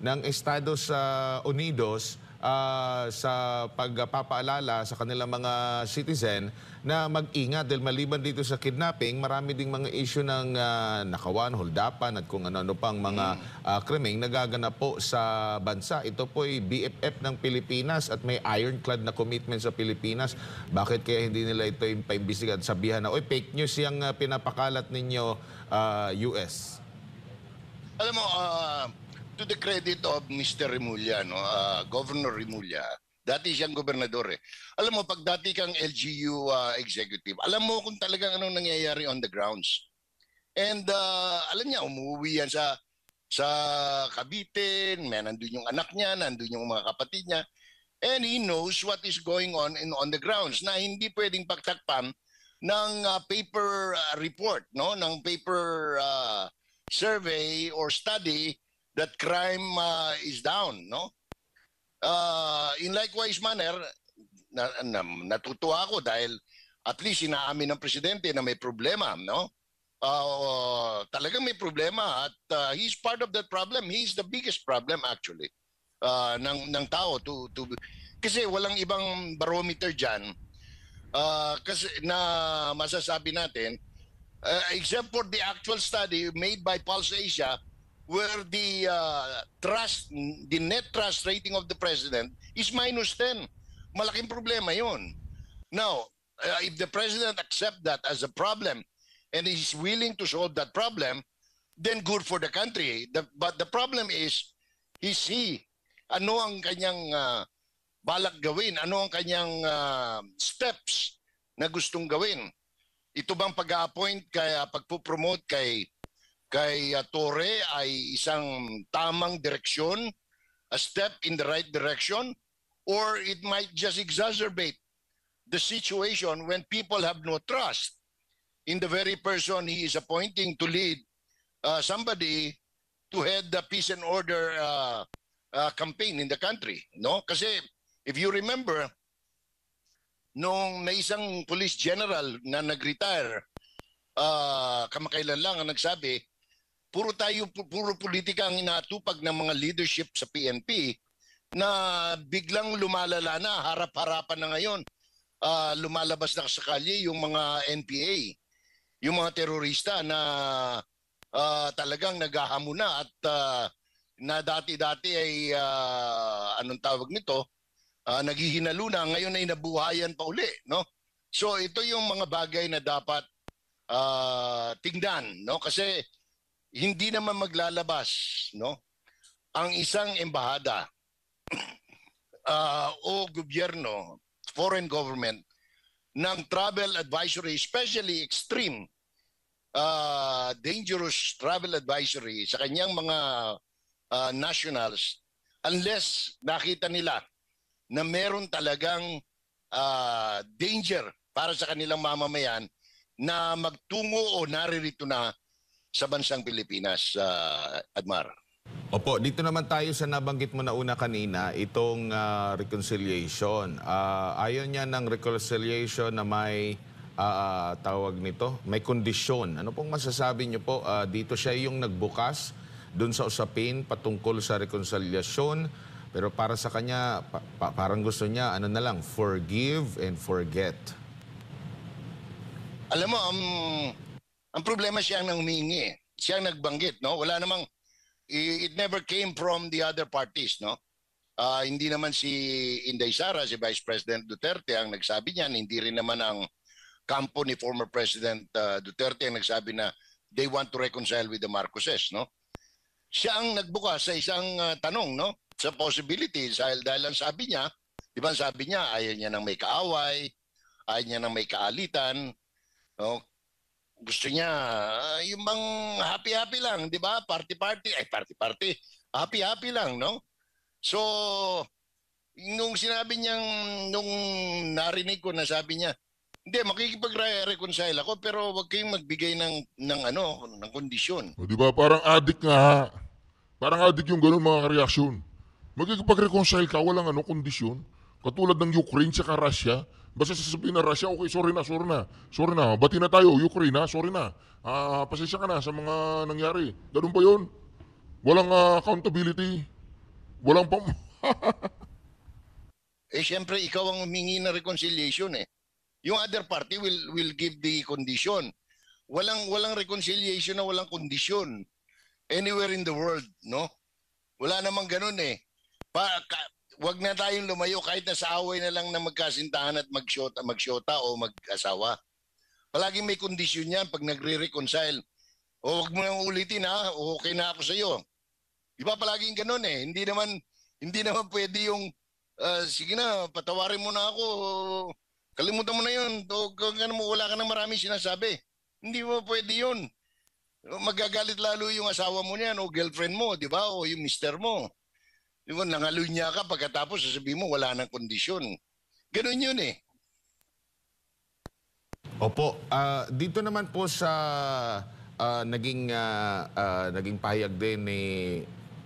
ng Estados Unidos sa pagpapaalala sa kanilang mga citizen na mag-ingat dahil maliban dito sa kidnapping, marami ding mga issue ng nakawan, holdapan at kung ano-ano pang mga krimeng nagaganap po sa bansa. Ito po ay BFF ng Pilipinas at may ironclad na commitment sa Pilipinas. Bakit kaya hindi nila ito yung paimbestigan at sabihan na, oy, fake news yung pinapakalat ninyo US? Alam mo, to the credit of Mr. Remulla, no, Governor Remulla, dati siyang gobernador eh. Alam mo, pag dati kang LGU executive, alam mo kung talagang anong nangyayari on the grounds. And alam niya, umuwi yan sa Cavite, nandun yung anak niya, nandun yung mga kapatid niya. And he knows what is going on the grounds na hindi pwedeng pagtakpan ng paper report, no, ng paper survey or study that crime is down, no? In likewise manner, natutuwa ako dahil at least inaamin ng presidente na may problema, no? Talagang may problema at he's part of that problem. He's the biggest problem actually ng tao kasi walang ibang barometer diyan kasi na masasabi natin except for the actual study made by Pulse Asia where the net trust rating of the president is -10. Malaking problema yun. Now, if the president accept that as a problem and is willing to solve that problem, then good for the country. But the problem is he? Ano ang kanyang balak gawin? Ano ang kanyang steps na gustong gawin? Ito bang pag-appoint kaya pagpo-promote kay Torre ay isang tamang direksyon, a step in the right direction, or it might just exacerbate the situation when people have no trust in the very person he is appointing to lead somebody to head the peace and order campaign in the country, no? Kasi if you remember, nung may isang police general na nag-retire, kamakailan lang ang nagsabi, puro politika ang inatupag ng mga leadership sa PNP na biglang lumalala na, harap-harapan na ngayon. Lumalabas na sa kalye yung mga NPA, yung mga terorista na talagang naghahamon na at na dati-dati ay anong tawag nito, naghihinalo na, ngayon ay nabuhayan pa uli, no? So ito yung mga bagay na dapat tingnan, no? Kasi hindi naman maglalabas, no, ang isang embahada o gobyerno, foreign government, ng travel advisory, especially extreme dangerous travel advisory sa kanyang mga nationals, unless nakita nila na meron talagang danger para sa kanilang mamamayan na magtungo o naririto na sa bansang Pilipinas, Admar. Opo, dito naman tayo sa nabanggit mo na una kanina, itong reconciliation. Ayaw niya ng reconciliation na may tawag nito, may kondisyon. Ano pong masasabi niyo po? Dito siya yung nagbukas dun sa usapin patungkol sa reconciliation. Pero para sa kanya, parang gusto niya, ano na lang, forgive and forget. Alam mo, ang problema siya ang humingi. Siya ang nagbanggit, no? Wala namang, it never came from the other parties, no? Hindi naman si Inday Sara, si Vice President Duterte ang nagsabi niyan. Hindi rin naman ang kampo ni former President Duterte ang nagsabi na they want to reconcile with the Marcoses, no? Siya ang nagbukas sa isang tanong, no? Sa possibilities dahil ang sabi niya, di ba sabi niya, ayaw niya ng may kaaway, ayaw niya ng may kaalitan, no? Gusto niya yung bang happy-happy lang, di ba? Party-party, happy-happy lang, no? So, nung sinabi niyang, nung narinig ko na sabi niya, hindi, makikipag-reconcile ako pero wag kayong magbigay ng kondisyon. O, di ba? Parang addict nga. Parang addict yung ganun mga reaksyon. Magkikipag-reconcile ka, walang kondisyon. Katulad ng Ukraine sa Russia. Basta sasabihin na Russia, okay, sorry na. Bati na tayo, Ukraine ha, sorry na. Pasensya ka na sa mga nangyari. Ganun ba yun? Walang accountability. Walang pam... Siyempre, ikaw ang humingi ng reconciliation eh. Yung other party will give the condition. Walang reconciliation na walang kondisyon anywhere in the world, no? Wala namang ganun eh. Wag na tayong lumayo kahit na sa away na lang na magkasintahan at magsyota o mag-asawa. Palaging may kondisyon yan pag nagre-reconcile. O wag mo nang ulitin ha, okay na ako sa iyo. Di ba palaging ganun eh. Hindi naman pwede yung sige na, patawarin mo na ako. Kalimutan mo na yun. Wala ka na maraming sinasabi. Hindi mo pwede yun. Magagalit lalo yung asawa mo niyan o girlfriend mo, di ba? O yung mister mo. Di ba, nangaloy niya ka pagkatapos sasabihin mo wala nang kondisyon. Ganun yun eh. Opo, dito naman po sa naging pahayag din ni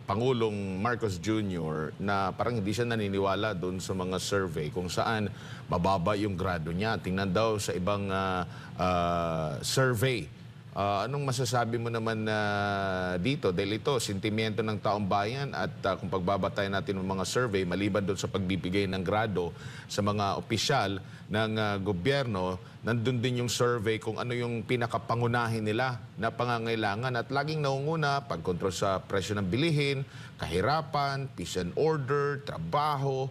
Pangulong Marcos Jr. na parang hindi siya naniniwala doon sa mga survey kung saan mababa yung grado niya. Tingnan daw sa ibang survey. Anong masasabi mo naman dito? Dahil ito, sentimiento ng taong bayan at kung pagbabatayan natin ng mga survey, maliban doon sa pagbibigay ng grado sa mga opisyal ng gobyerno, nandun din yung survey kung ano yung pinakapangunahin nila na pangangailangan. At laging naunguna, pagkontrol sa presyo ng bilihin, kahirapan, peace and order, trabaho.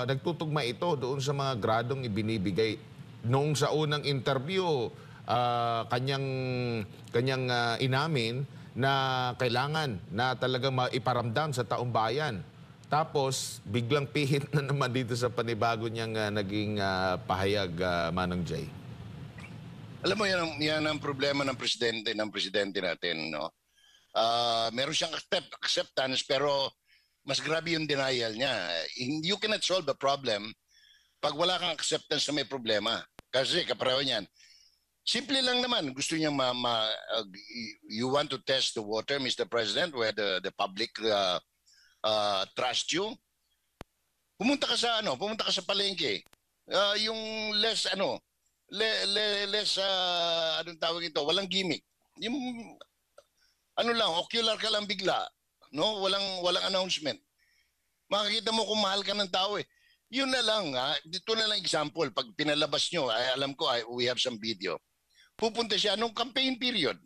Nagtutugma ito doon sa mga gradong ibinibigay. Noong sa unang interview, kanyang inamin na kailangan na talagang maiparamdam sa taong bayan. Tapos, biglang pihit na naman dito sa panibago niyang naging pahayag, Manong Jay. Alam mo, yan ang problema ng presidente natin, no? Meron siyang acceptance pero mas grabe yung denial niya. You cannot solve the problem pag wala kang acceptance na may problema. Kasi kapareho niyan. Simple lang naman. Gusto niya you want to test the water, Mr. President, where the public trust you. Pumunta ka sa palengke. Yung less anong tawag ito, walang gimmick. Yung ocular ka lang bigla, no? Walang announcement. Makikita mo kung mahal ka ng tao eh. Yun na lang dito na lang example, pag pinalabas nyo, alam ko we have some video. Pupunta siya nung campaign period.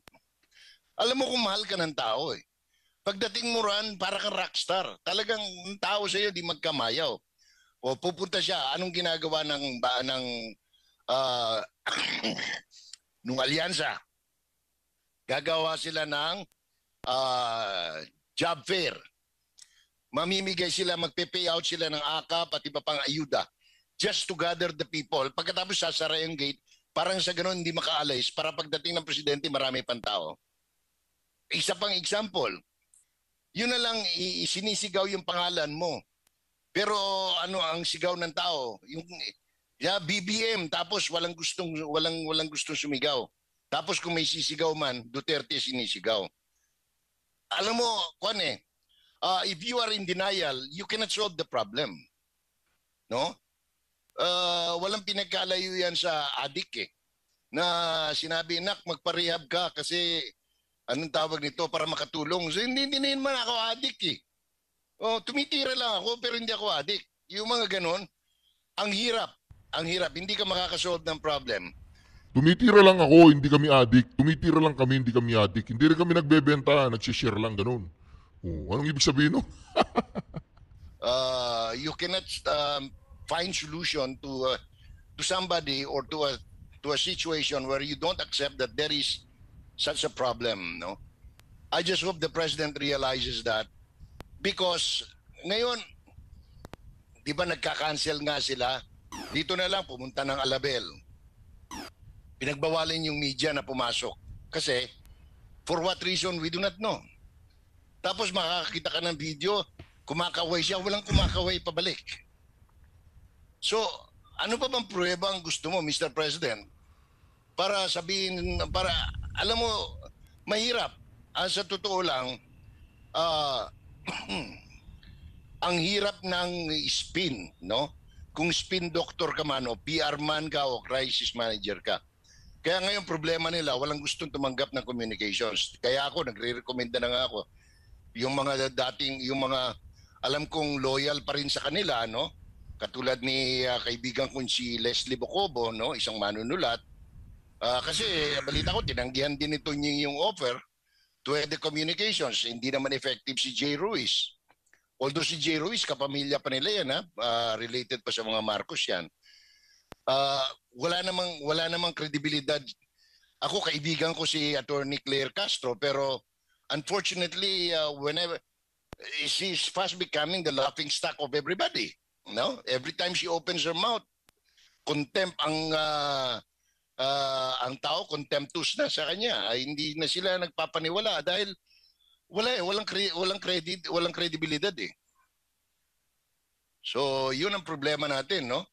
Alam mo kung mahal ka ng tao eh. Pagdating mo ran, para kang rockstar. Talagang ang tao sa iyo di magkamayaw. O pupunta siya, anong ginagawa ng nung alyansa? Gagawa sila ng job fair. Mamimigay sila, magpe-pay out sila ng AKAP at iba pang ayuda just to gather the people. Pagkatapos sasara yung gate, parang sa ganun hindi makaalis para pagdating ng presidente marami pang tao. Isa pang example, yun na lang sinisigaw yung pangalan mo. Pero ano ang sigaw ng tao? Yung BBM tapos walang gustong sumigaw. Tapos kung may sisigaw man, Duterte sinisigaw. Alam mo, if you are in denial, you cannot solve the problem. No? Walang pinagkalayo yan sa adik eh. Na sinabi, nak, magparehab ka kasi anong tawag nito para makatulong. So, hindi naman ako adik eh. Tumitira lang ako pero hindi ako adik. Yung mga ganon, ang hirap. Hindi ka makakasolve ng problem. Tumitira lang ako, hindi kami adik. Tumitira lang kami, hindi kami adik. Hindi rin kami nagbebenta, nagsishare lang, ganun. Anong ibig sabihin no? You cannot find solution to somebody or to a situation where you don't accept that there is such a problem, no? I just hope the president realizes that because ngayon, di ba nagka-cancel nga sila? Dito na lang, pumunta ng Alabel. Pinagbawalan yung media na pumasok. Kasi, for what reason, we do not know. Tapos makakakita ka ng video, kumakaway siya, walang kumakaway pabalik. So, ano pa bang pruweba ang gusto mo, Mr. President? Para sabihin, alam mo, mahirap. Sa totoo lang, ang hirap ng spin, no? Kung spin doctor ka man, o PR man ka, o crisis manager ka. Kaya ngayon problema nila, walang gustong tumanggap ng communications. Kaya ako, nagre-recommenda na nga ako, yung mga alam kong loyal pa rin sa kanila, no? Katulad ni kaibigan kong si Leslie Bocobo, no? Isang manunulat. Kasi balita ko, tinanggihan din ito niya yung offer to the communications. Hindi naman effective si Jay Ruiz. Although si Jay Ruiz, kapamilya pa nila yan, ha? Related pa sa mga Marcos yan. Wala namang kredibilidad. Ako, kaibigan ko si Attorney Claire Castro, pero unfortunately, whenever she's fast becoming the laughing stock of everybody. No? Every time she opens her mouth, contempt ang tao, contemptuous na sa kanya. Ay, hindi na sila nagpapaniwala dahil walang credit, walang credibilidad eh. So, yun ang problema natin, no?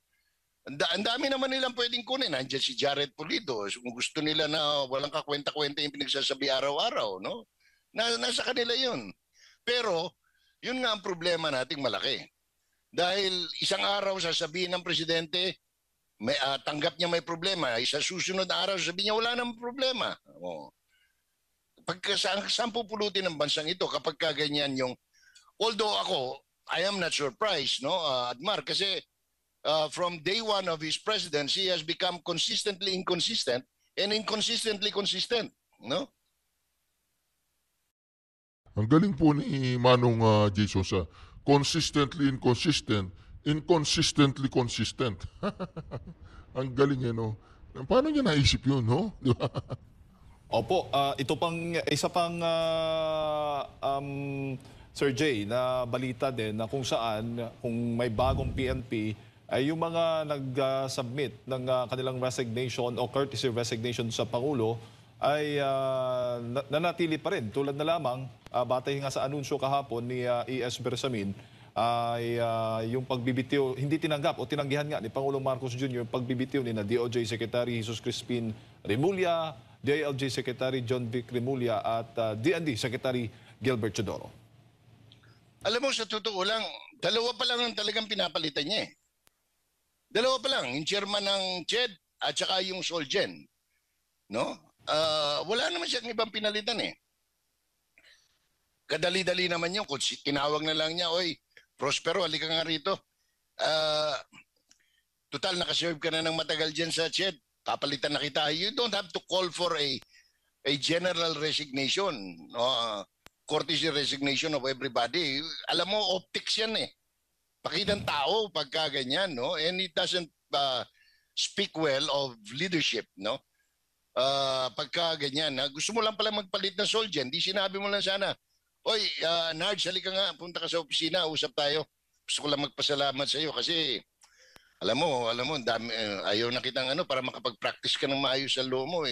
Ang dami naman nilang pwedeng kunin. Nandiyan si Jared Pulido. Kung gusto nila na walang kakwenta-kwenta yung pinagsasabi araw-araw, no? Nasa kanila yun. Pero, yun nga ang problema nating malaki. Dahil isang araw sasabihin ng presidente, tanggap niya may problema. Sa susunod na araw sabihin niya wala namang problema. Saan pupulutin ng bansang ito kapag kaganyan yung... Although ako, I am not surprised, no, Admar, kasi from day one of his presidency, he has become consistently inconsistent and inconsistently consistent, no? Ang galing po ni Manong Jason sa consistently inconsistent, inconsistently consistent. Ang galing no? Paano niya naisip yun, no? Di ba? Opo, ito pang isa pang Sir Jay na balita din na kung saan kung may bagong PNP ay yung mga nag-submit ng kanilang resignation o courtesy resignation sa Pangulo ay nanatili pa rin. Tulad na lamang, batay nga sa anunsyo kahapon ni E.S. Bersamin, ay yung pagbibitiw, hindi tinanggap o tinanggihan nga ni Pangulong Marcos Jr. yung pagbibitiw ni na DOJ Secretary Jesus Crispin Remulla, DILG Secretary John Vic Remulla at DND Secretary Gilbert Chodoro. Alam mo, sa totoo lang, dalawa pa lang ang talagang pinapalitan niya eh. Dalawa pa lang, yung chairman ng CHED at saka yung Solgen. No? Wala naman siyang ibang pinalitan eh. Kadali-dali naman yun. Kung tinawag na lang niya, oy, Prospero, halika nga rito. Total, nakaserve ka na ng matagal dyan sa CHED. Papalitan na kita. You don't have to call for a general resignation. Courtesy resignation of everybody. Alam mo, optics yan eh. Pakitang tao pagka ganyan, no? And it doesn't speak well of leadership, no? Pagka ganyan, gusto mo lang pala magpalit ng Solgen, di sinabi mo lang sana, oy, Nards, halika nga, punta ka sa opisina, usap tayo. Gusto ko lang magpasalamat sa iyo kasi alam mo, dami, ayaw na kitang para makapag-practice ka ng maayos sa loo mo,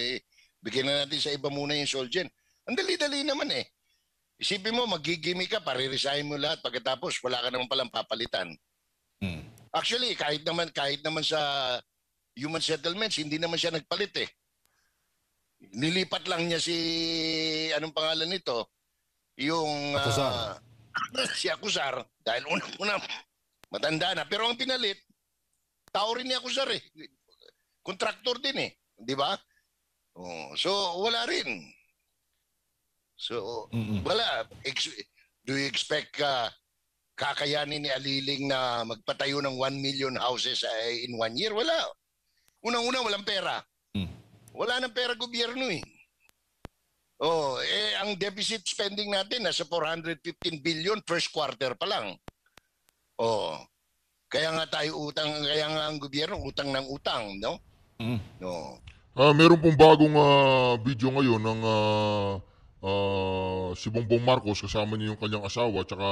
bigyan na natin sa iba muna yung Solgen. Ang dali-dali naman eh. Isipin mo, magigimi ka, pare-resign mo lahat, pagkatapos wala ka naman palang papalitan. Actually, kahit naman sa human settlements, hindi naman siya nagpalit eh. Nilipat lang niya anong pangalan nito? Yung... Acuzar. Si Acuzar, dahil unang-una, matanda na. Pero ang pinalit, tao rin ni Acuzar eh. Contractor din eh. Di ba? So, wala rin. So, wala. Do you expect kakayanin ni Aliling na magpatayo ng 1 million houses in 1 year? Wala. Unang-una, walang pera. Wala nang pera gobyerno eh. Ang deficit spending natin nasa 415 billion first quarter pa lang. Kaya nga tayo utang, kaya nga ang gobyerno utang ng utang, no? No. Meron pong bagong video ngayon ng si Bongbong Marcos kasama niya yung kanyang asawa at saka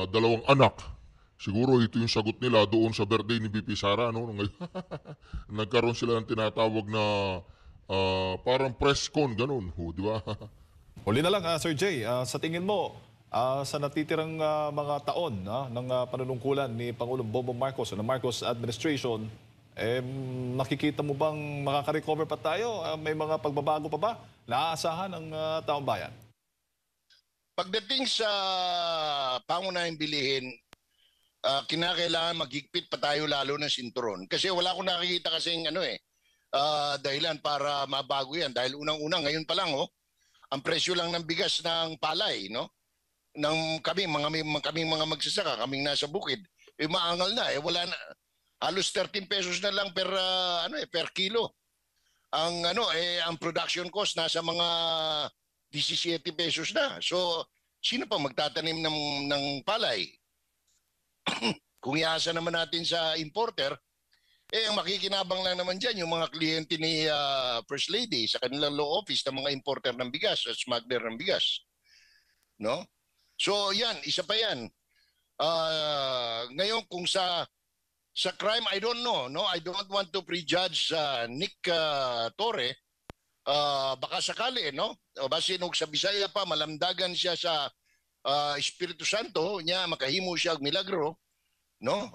dalawang anak. Siguro ito yung sagot nila doon sa birthday ni BP Sara. No? Nagkaroon sila ng tinatawag na parang press con, ganun. Di ba? Huli na lang, Sir Jay, sa tingin mo, sa natitirang mga taon ng panunungkulan ni Pangulong Bongbong Marcos o ng Marcos administration, nakikita mo bang makaka-recover pa tayo? May mga pagbabago pa ba naaasahan ng taong bayan? Pagdating sa pangunahing bilihin, kinakailangan maghigpit pa tayo lalo ng sinturon. Kasi wala akong nakikita kasing dahilan para mabago yan. Dahil unang-una, ngayon pa lang, ang presyo lang ng bigas ng palay, no? kaming mga magsasaka, kaming nasa bukid, maangal na wala na, halos 13 pesos na lang per kilo. Ang production cost nasa mga 17 pesos na. So sino pa magtatanim ng palay? Kung iasa naman natin sa importer, ang makikinabang lang naman dyan yung mga kliyente ni First Lady sa kanilang law office ng mga importer ng bigas at smuggler ng bigas. No? So yan, isa pa yan. Ngayon kung sa crime, I don't know. No? I don't want to prejudge Nick Torre. Baka sakali, no? O basin og sa Bisaya pa, malamdagan siya sa Espiritu Santo, niya makahimo siya og milagro, no?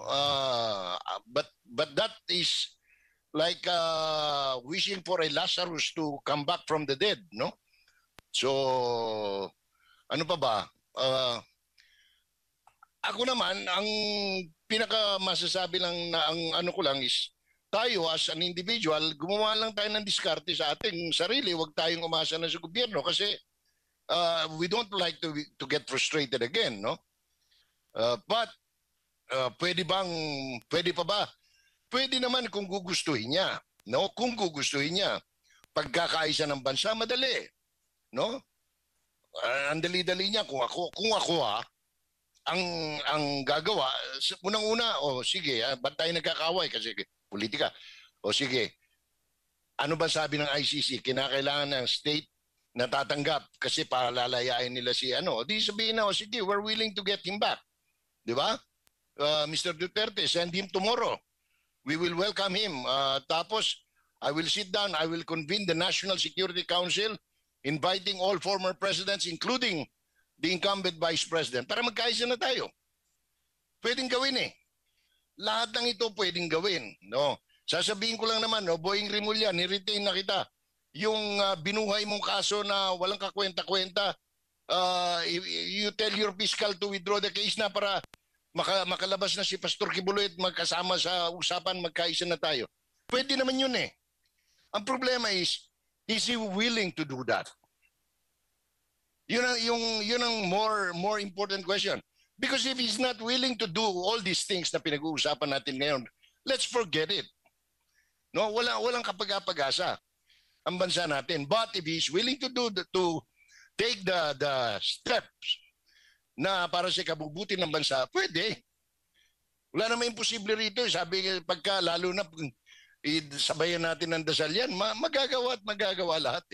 But that is like wishing for a Lazarus to come back from the dead, no? So ano pa ba? Ako naman ang pinaka masasabi lang na ang ano ko lang is tayo as an individual, gumawa lang tayo ng diskarte sa ating sarili. Huwag tayong umasa na sa gobyerno kasi we don't like to get frustrated again, no? But pwede pa ba? Pwede naman kung gugustuhin niya, no? Kung gugustuhin niya, pagkakaisa ng bansa, madali, no? Ang dali-dali niya kung ako ang gagawa, unang-una, sige, ba't tayo nagkakaway kasi politika. Sige, ano ba sabi ng ICC? Kinakailangan ng state na tatanggap kasi palalayain nila si Di sabihin na, sige, we're willing to get him back. Di ba? Mr. Duterte, send him tomorrow. We will welcome him. Tapos, I will sit down, I will convene the National Security Council inviting all former presidents, including the incumbent vice president, para magkaisa na tayo. Pwedeng gawin Lahat ng ito pwedeng gawin, no? Sasabihin ko lang naman, no, Boying Rimulya, ni-retain na kita. Yung binuhay mong kaso na walang kakwenta-kwenta, you tell your fiscal to withdraw the case na para makalabas na si Pastor Kibuloy at magkasama sa usapan, magkaisa na tayo. Pwede naman yun Ang problema is he willing to do that? Yun ang more important question. Because if he's not willing to do all these things na pinag-uusapan natin ngayon, let's forget it. No, walang kapag-apag-asa ang bansa natin. But if he's willing to take the steps na para sa kabubuti ng bansa, pwede. Wala naman imposible rito. Sabi pagka lalo na sabayan natin ng dasal yan, magagawa at magagawa lahat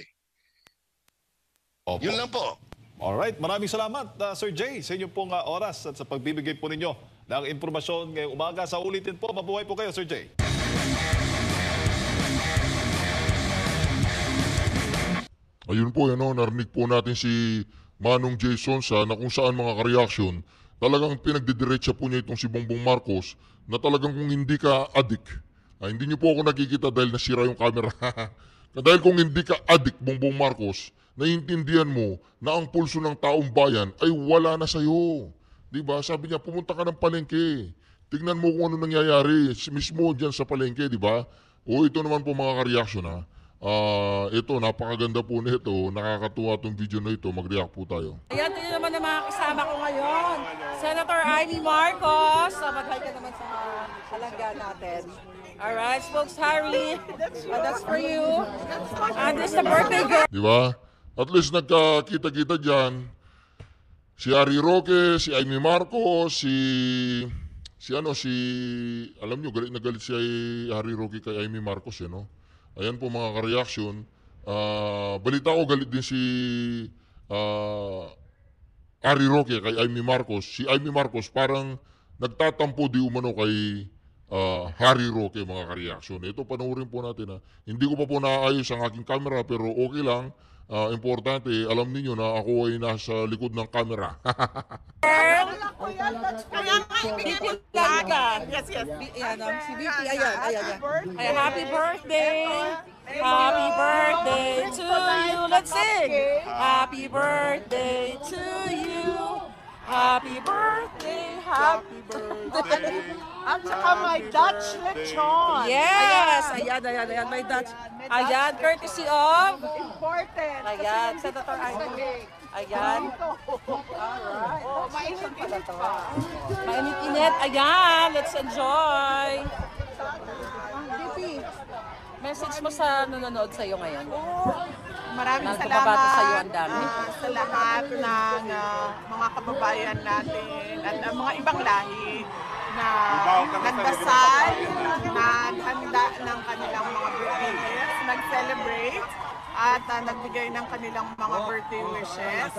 Opo. Yun lang po. Alright, maraming salamat Sir Jay sa inyong pong oras at sa pagbibigay po ninyo ng impormasyon ngayong umaga. Sa ulitin po, mabuhay po kayo Sir Jay. Ayun po, narinig po natin si Manong Jason na kung saan mga ka-reaction, talagang pinagdidiretsa po niya itong si Bongbong Marcos na talagang kung hindi ka adik, hindi niyo po ako nakikita dahil nasira yung camera. Dahil kung hindi ka adik, Bongbong Marcos, naiintindihan mo na ang pulso ng taong bayan ay wala na sa'yo. Diba? Sabi niya, pumunta ka ng palengke. Tignan mo kung ano nangyayari mismo dyan sa palengke, diba? Ito naman po mga ka-reaction ito, napakaganda po nito. Nakakatuwa itong video na ito. Mag-react po tayo. Ayan, ito naman ang mga kasama ko ngayon. Senator Amy Marcos. Mag-hi ka naman sa mga halangga natin. Alright, Spokes Harry. That's for you. And this is the birthday girl. Diba? At least nagkakita-kita dyan. Si Harry Roque, si Amy Marcos, alam nyo, galit na galit si Harry Roque kay Amy Marcos, no? Ayan po mga ka-reaction. Balita ko galit din si Harry Roque kay Amy Marcos. Si Amy Marcos parang nagtatampo di umano kay Harry Roque, mga ka-reaction. Ito panoorin po natin. Hindi ko pa po naayos ang aking camera pero okay lang. Importante, alam niyo na ako ay nasa likod ng camera. Yes. Si BP, ayan. Happy birthday! Happy birthday to you! Let's sing! Happy birthday to you! Happy birthday! Happy birthday! At saka may Dutch lechon. Yes! Ayan, may Dutch. Ayan, courtesy of... Important. Ayan, Senator Amy. Ayan. Alright. Oh, mainit pa. Mainit-init. Ayan, let's enjoy. Message mo sa nanonood sa'yo ngayon. Maraming Nang bumabati salamat sa'yo ang dami. sa lahat ng mga kababayan natin at mga ibang lahi na nagdasal, naghanda ng kanilang mga birthday gifts, nag-celebrate at nagbigay ng kanilang mga birthday wishes.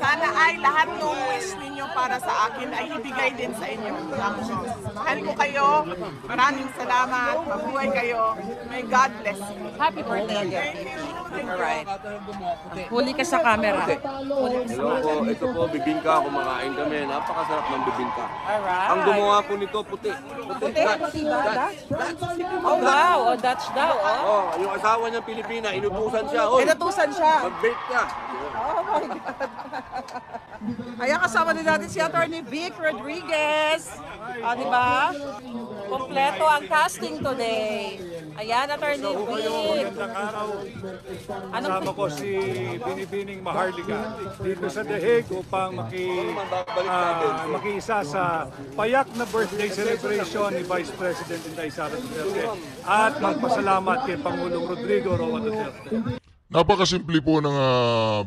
Sana ay lahat ng wish ninyo para sa akin ay ibigay din sa inyo ng Diyos. Mahal ko kayo. Maraming salamat. Mabuhay kayo. May God bless you. Happy birthday again. Alright. Huli ka sa camera. Huli ka sa Hello po, ito po, bibingka. Kumakain kami. Napakasarap ng bibingka. Alright. Ang gumawa po nito, puti. Puti? Puti ba? Dutch? Oh, wow. Oh, Dutch daw, oh. Oh, yung asawa niyang Pilipina, inutusan siya. Hoy, Inutusan siya. mag-bake ka. Oh my God. Ayan, kasama din natin si Atty. Vic Rodriguez. Di ba? Kompleto ang casting today. Ayan, Atty. Vic. Anong Kasama ko si Binibining Maharlika dito sa The Hague upang makiisa sa payak na birthday celebration ni Vice President Inday Sara Duterte at magpasalamat kay Pangulong Rodrigo Roa Duterte. Napakasimple po ng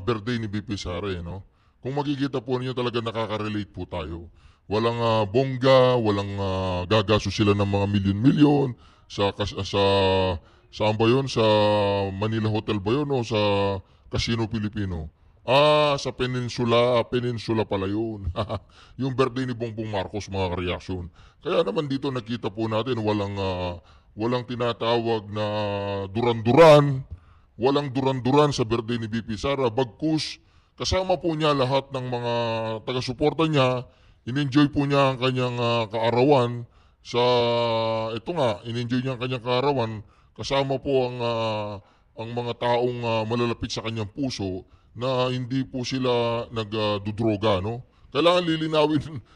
birthday ni BP Sara, no? Kung makikita po ninyo talaga nakaka-relate po tayo. Walang bongga, walang gagaso sila ng mga milyon-milyon saan ba yun? Sa Manila Hotel ba yun o sa Casino Filipino? Sa Peninsula pala yun. Yung birthday ni Bongbong Marcos, mga reaksyon. Kaya naman dito nakita po natin walang tinatawag na duran-duran. Walang duran-duran sa birthday ni BP Sara. Bagkus, kasama po niya lahat ng mga taga-suporta niya. In-enjoy po niya ang kanyang kaarawan. In-enjoy niya ang kanyang kaarawan. Kasama po ang mga taong malalapit sa kanyang puso na hindi po sila nagdudroga, no? Kailangan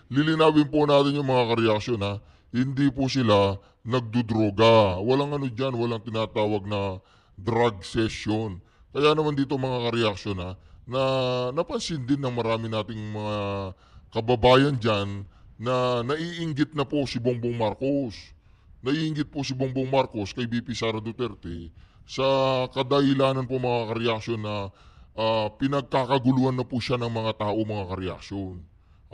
lilinawin po natin yung mga kareaksyon, ha? Hindi po sila nagdudroga. Walang dyan, walang tinatawag na drug session. Kaya naman dito mga kareaksyon, ha, na napansin din ng marami nating mga kababayan dyan na naiinggit na po si Bongbong Marcos. Naiinggit po si Bongbong Marcos kay BP Sara Duterte sa kadahilanan po mga kareaksyon na pinagkakaguluhan na po siya ng mga tao, mga kareaksyon.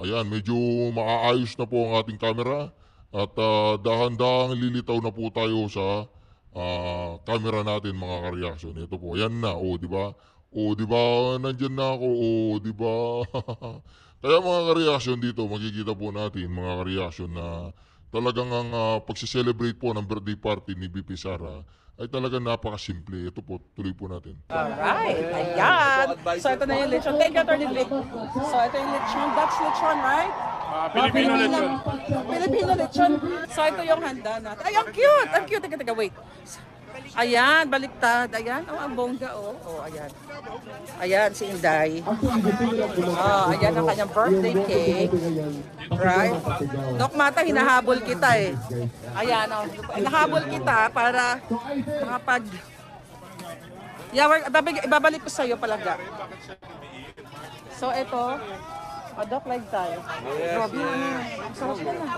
Ayan, medyo maaayos na po ang ating camera at dahan-dahang lilitaw na po tayo sa camera natin, mga kareaksyon. Ito po, yan na. Di ba? Di ba? Nandyan na ako. Di ba? Kaya mga kareaksyon dito, makikita po natin, mga kareaksyon, na talagang ang pagsiselebrate po ng birthday party ni BP Sara ay talagang napakasimple. Ito po, tuloy po natin. Alright, ayan. So ito na yung lechon. Thank you, Atty. Vic. So ito yung lechon, Dutch lechon, right? Filipino lechon. Filipino lechon. So ito yung handa natin. Ay, ang cute! Ang cute. Teka, wait. Ayan, baliktad. Ayan, ang bongga, ayan. Ayan, si Inday. Ayan ang kanyang birthday cake. Right? Dok Mata, hinahabol kita eh. Ayan, hinahabol kita para makapag... Ibabalik ko sa'yo palaga. So, ito. Dok, like tayo. Robin, sarap ka na.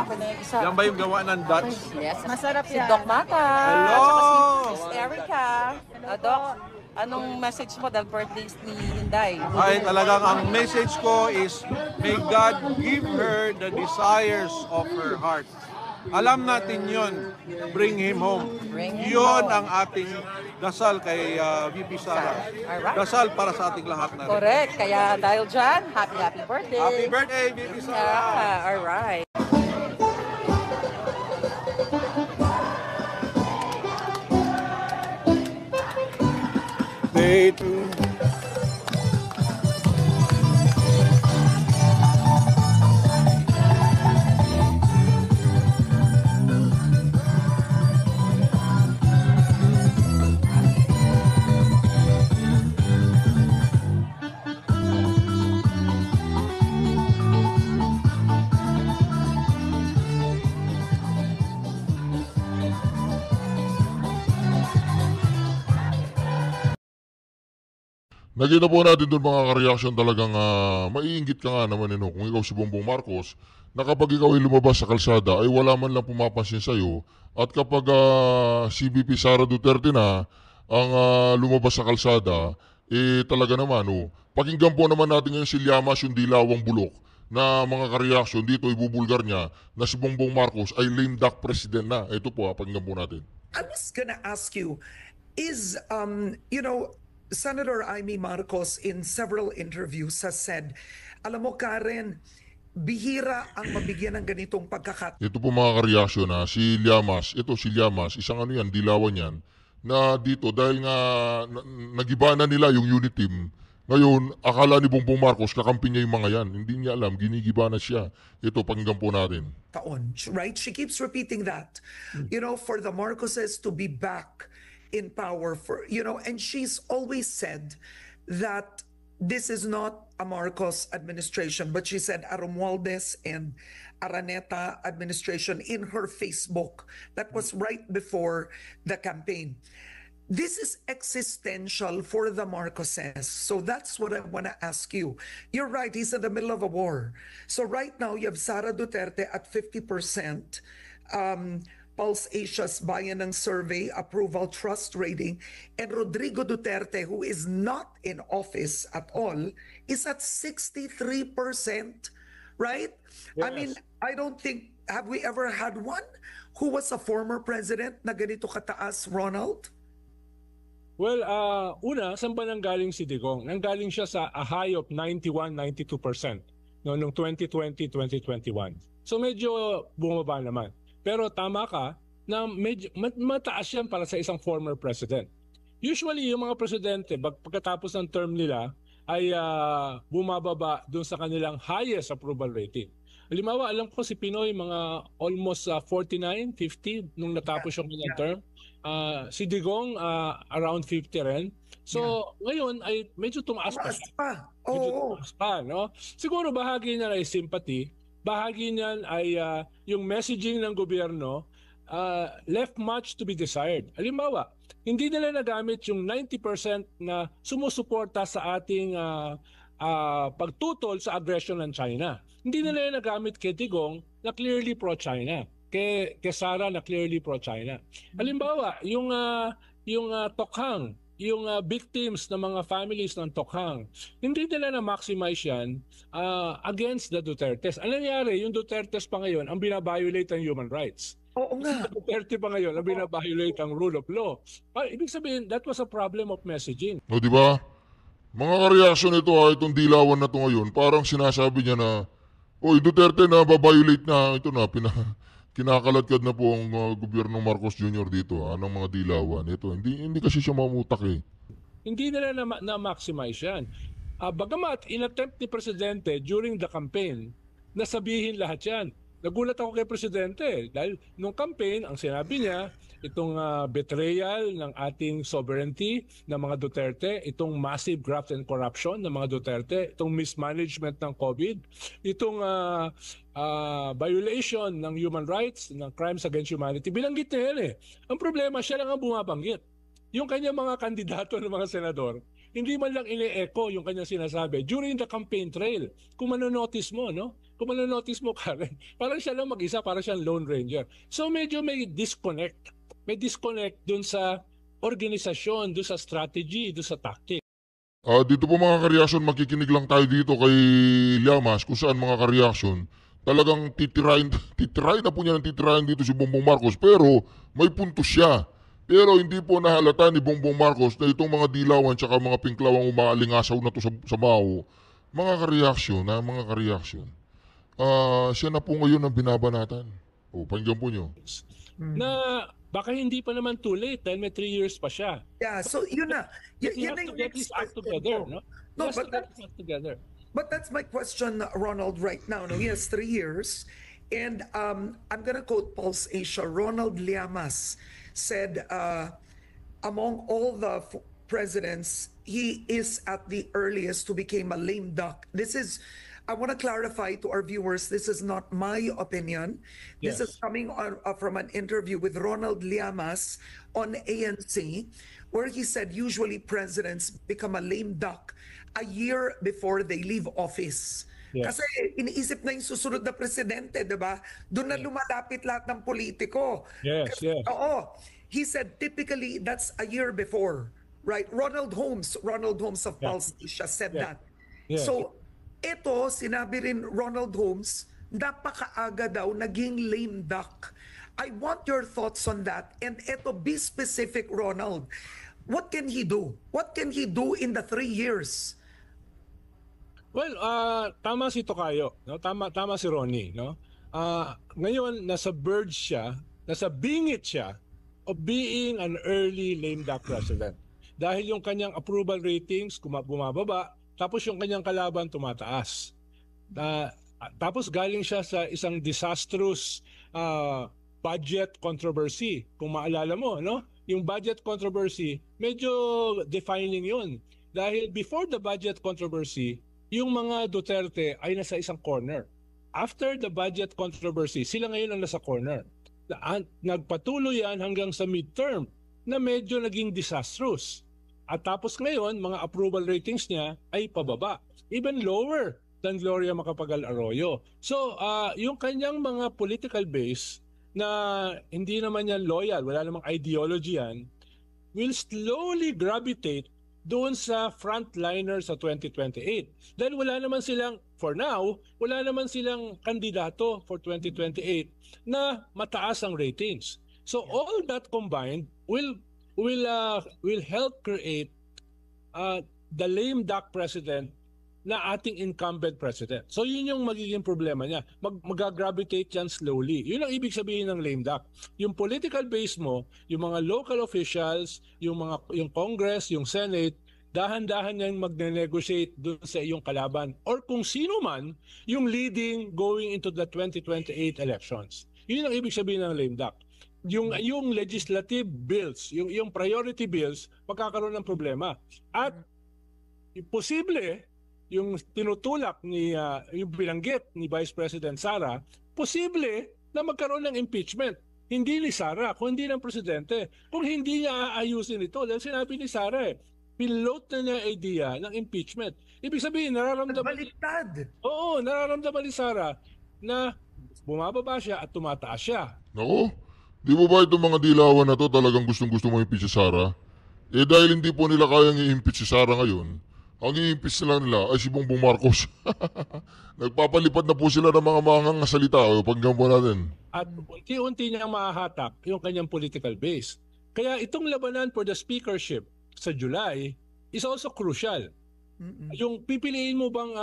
Ako na yung isa. Yan ba yung gawa ng Dutch? Yes, masarap si Doc Mata. Hello! At saka si Miss Erica. Doc, anong message mo dahil birthday ni Inday? Ay, talagang ang message ko is, may God give her the desires of her heart. Alam natin yon, bring him home. Bring him Yun home. ang ating dasal kay VP Sara. Alright. Dasal para sa ating lahat na rin. Correct. Kaya dahil dyan, happy birthday. Happy birthday, VP Sara! Yeah, alright. Day to Nakita po natin doon mga ka-reaction talagang maiinggit ka nga naman kung ikaw si Bongbong Marcos na kapag ikaw ay lumabas sa kalsada ay wala man lang pumapansin sa'yo at kapag si VP Sara Duterte na ang lumabas sa kalsada talaga naman pakinggan po naman natin ngayon si Llamas yung dilawang bulok na mga ka-reaction dito ibubulgar niya na si Bongbong Marcos ay lame duck president na. Ito po pakinggan po natin. I was gonna ask you, is Senator Amy Marcos in several interviews has said, alam mo Karen, bihira ang mabigyan ng ganitong pagkakataon. Ito po mga ka-reaction si Llamas, isang dilawan yan, na dito dahil nga nagiba na nila yung unit team, ngayon akala ni Bongbong Marcos kakampi niya yung mga yan. Hindi niya alam, ginigiba na siya. Ito, pakinggan po natin. Right? She keeps repeating that. For the Marcoses to be back in power and she's always said that this is not a Marcos administration, but she said a Romualdez and Araneta administration in her Facebook. That was right before the campaign. This is existential for the Marcoses. So that's what I want to ask you. You're right, he's in the middle of a war. So right now you have Sara Duterte at 50%. Pulse Asia's Bayan ng Survey approval trust rating, and Rodrigo Duterte, who is not in office at all, is at 63%, right? Yes. I mean, I don't think, have we ever had one who was a former president na ganito kataas, Ronald? Well, una, saan ba nanggaling si Digong? Nanggaling siya sa a high of 91-92% noong 2020-2021. So medyo bumaba naman. Pero tama ka na medyo mataas yan para sa isang former president. Usually, yung mga presidente, pagkatapos ng term nila, ay bumababa dun sa kanilang highest approval rating. Halimbawa, alam ko si Pinoy, mga almost 49, 50 nung natapos yung kanyang term. Si Digong, around 50 rin. So, ngayon ay medyo tumaas pa. Medyo tumaas pa, no? Siguro bahagi niya ay sympathy. Bahagi niyan ay yung messaging ng gobyerno left much to be desired. Halimbawa, hindi nila nagamit yung 90% na sumusuporta sa ating pagtutol sa aggression ng China. Hindi nila nagamit kay Digong na clearly pro-China. Kay Sara na clearly pro-China. Halimbawa, yung Tokhang, yung victims ng mga families ng Tokhang, hindi nila na-maximize yan against the Dutertes. Ano nangyari? Yung Dutertes pa ngayon ang binabiolate ang human rights. Oo nga. Yung Duterte pa ngayon ang binabiolate ang rule of law. Ibig sabihin, that was a problem of messaging. O di ba? Mga ka-reaction ito itong dilawan na ito ngayon, parang sinasabi niya na, oy, Duterte na babiolate na, ito na, kinakaladkad na po ang gobyerno Marcos Jr. dito ng mga dilawan. Ito, hindi kasi siya mamutak Hindi nila na-maximize yan. Bagamat inattempt ni Presidente during the campaign na sabihin lahat yan. Nagulat ako kay Presidente dahil nung campaign, ang sinabi niya, itong betrayal ng ating sovereignty ng mga Duterte, itong massive graft and corruption ng mga Duterte, itong mismanagement ng COVID, itong violation ng human rights, ng crimes against humanity. Binanggit niya yan Ang problema, siya lang ang bumabanggit. Yung kanyang mga kandidato ng mga senador, hindi man lang ine-echo yung kanyang sinasabi during the campaign trail. Kung manonotice mo, no? Kung manonotice mo, Karen, parang siya lang mag-isa, parang siyang Lone Ranger. So medyo may disconnect. May disconnect dun sa organisasyon, dun sa strategy, dun sa tactic. Dito po mga ka-reaction, makikinig lang tayo dito kay Llamas kung saan mga ka-reaction. Talagang titirahin na po niya ng titirahin dito si Bongbong Marcos, pero may punto siya. Pero hindi po nahalata ni Bongbong Marcos na itong mga dilawan tsaka mga pinklawang umaalingasaw na to sa bao. Mga ka-reaction, siya na po ngayon ang binabanatan. Pakinggan po nyo. Na baka hindi pa naman too late dahil may 3 years pa siya. Yeah, so yun na. He has to get his act together, no? No, but that's my question, Ronald, right now. No, he has 3 years. And I'm going to quote Pulse Asia. Ronald Llamas said, among all the presidents, he is at the earliest to become a lame duck. This is I want to clarify to our viewers, this is not my opinion. This Yes. is coming from an interview with Ronald Llamas on ANC, where he said usually presidents become a lame duck a year before they leave office. Yes. Kasi iniisip na yung susunod na presidente, di ba? Doon na lumalapit lahat ng politiko. Yes, yes. Oo. He said typically that's a year before, right? Ronald Holmes of Pulse Asia said Yeah. that. Yes. So, ito, sinabi rin Ronald Holmes, napakaaga daw naging lame duck. I want your thoughts on that. And ito, be specific, Ronald. What can he do? What can he do in the 3 years? Well, tama si Tokayo, no? Tama si Ronnie, no? Ngayon nasa verge siya, nasa bingit siya of being an early lame duck president. Dahil yung kanyang approval ratings bumababa, tapos yung kanyang kalaban tumataas. Tapos galing siya sa isang disastrous budget controversy. Kung maalala mo, no? Yung budget controversy, medyo defining yun. Dahil before the budget controversy, yung mga Duterte ay nasa isang corner. After the budget controversy, sila ngayon ang nasa corner. Nagpatuloy yan hanggang sa midterm na medyo naging disastrous. At tapos ngayon, mga approval ratings niya ay pababa. Even lower than Gloria Macapagal Arroyo. So, yung kanyang mga political base na hindi naman yan loyal, wala namang ideology yan, will slowly gravitate doon sa frontliner sa 2028. Dahil wala naman silang, for now, wala naman silang kandidato for 2028 na mataas ang ratings. So all that combined will help create the lame duck president na ating incumbent president. So yun yung magiging problema niya. Mag-gravitate yan slowly. Yun ang ibig sabihin ng lame duck. Yung political base mo, yung mga local officials, yung Congress, yung Senate, dahan-dahan niyang magne-negotiate doon sa iyong kalaban or kung sino man yung leading going into the 2028 elections. Yun ang ibig sabihin ng lame duck. Yung legislative bills, yung priority bills, magkakaroon ng problema. At posible yung tinutulak ni yung binanggit ni Vice President Sara, posible na magkaroon ng impeachment. Hindi ni Sara, kundi ng presidente. Kung hindi niya aayusin ito, dahil sinabi ni Sara pilote na niya idea ng impeachment. Ibig sabihin, nararamdaman... Baliktad. Oo, nararamdaman ni Sara na bumababa siya at tumataas siya. Nako, di mo ba itong mga dilawan na to talagang gustong-gusto mo impeach si Sara? Eh dahil hindi po nila kayang i-impeach si Sara ngayon, ang i-impeach na nila ay si Bongbong Marcos. Nagpapalipad na po sila ng mga mangang salita o paggampo natin. At unti-unti niyang mahahatak yung kanyang political base. Kaya itong labanan for the speakership sa July is also crucial. Yung pipiliin mo bang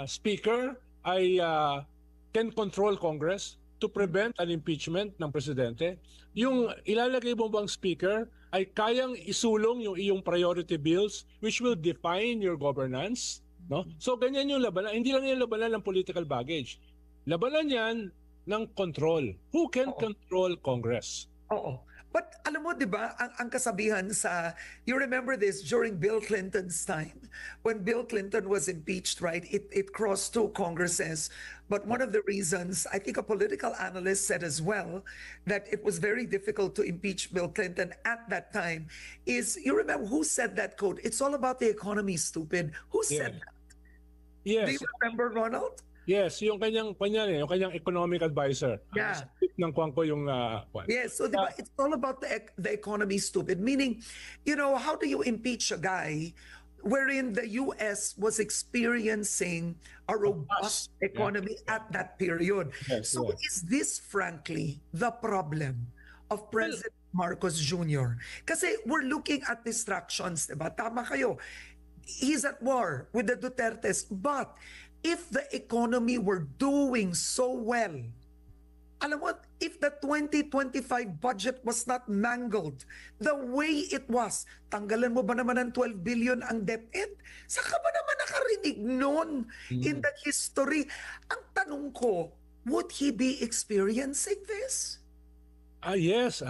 speaker ay can control Congress to prevent an impeachment ng presidente? Yung ilalagay mo bang speaker ay kayang isulong yung iyong priority bills which will define your governance, no? So ganyan yung labanan. Hindi lang yung labanan ng political baggage. Labanan yan ng control. Who can control Congress? Oo. But alam mo, di ba, ang kasabihan sa, you remember this during Bill Clinton's time, when Bill Clinton was impeached, right? It crossed 2 Congresses. But one of the reasons, I think a political analyst said as well, that it was very difficult to impeach Bill Clinton at that time, is, you remember who said that quote? It's all about the economy, stupid. Who said that? Yes. Do you remember, Ronald? Yes, yung kanyang economic advisor. Yeah. Ng Kwangko yung Yes, so diba, it's all about the economy, stupid. Meaning, you know, how do you impeach a guy wherein the US was experiencing a robust economy at that period? Yes, so yes. is this, frankly, the problem of President Marcos Jr.? Kasi we're looking at distractions, diba? Tama kayo. He's at war with the Dutertes, but if the economy were doing so well, alam mo, if the 2025 budget was not mangled the way it was, tanggalan mo ba naman ng 12 billion ang DepEd? Saan ka ba naman nakarinig nun in the history? Ang tanong ko, would he be experiencing this? Yes.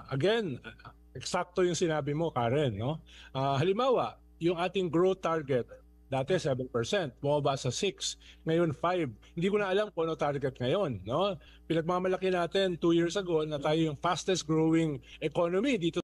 Again, eksakto yung sinabi mo, Karen, no? Halimbawa, yung ating growth target Dati 7%, bumaba sa 6, ngayon 5. Hindi ko na alam kung ano target ngayon, no? Pinagmamalaki natin 2 years ago na tayo yung fastest growing economy dito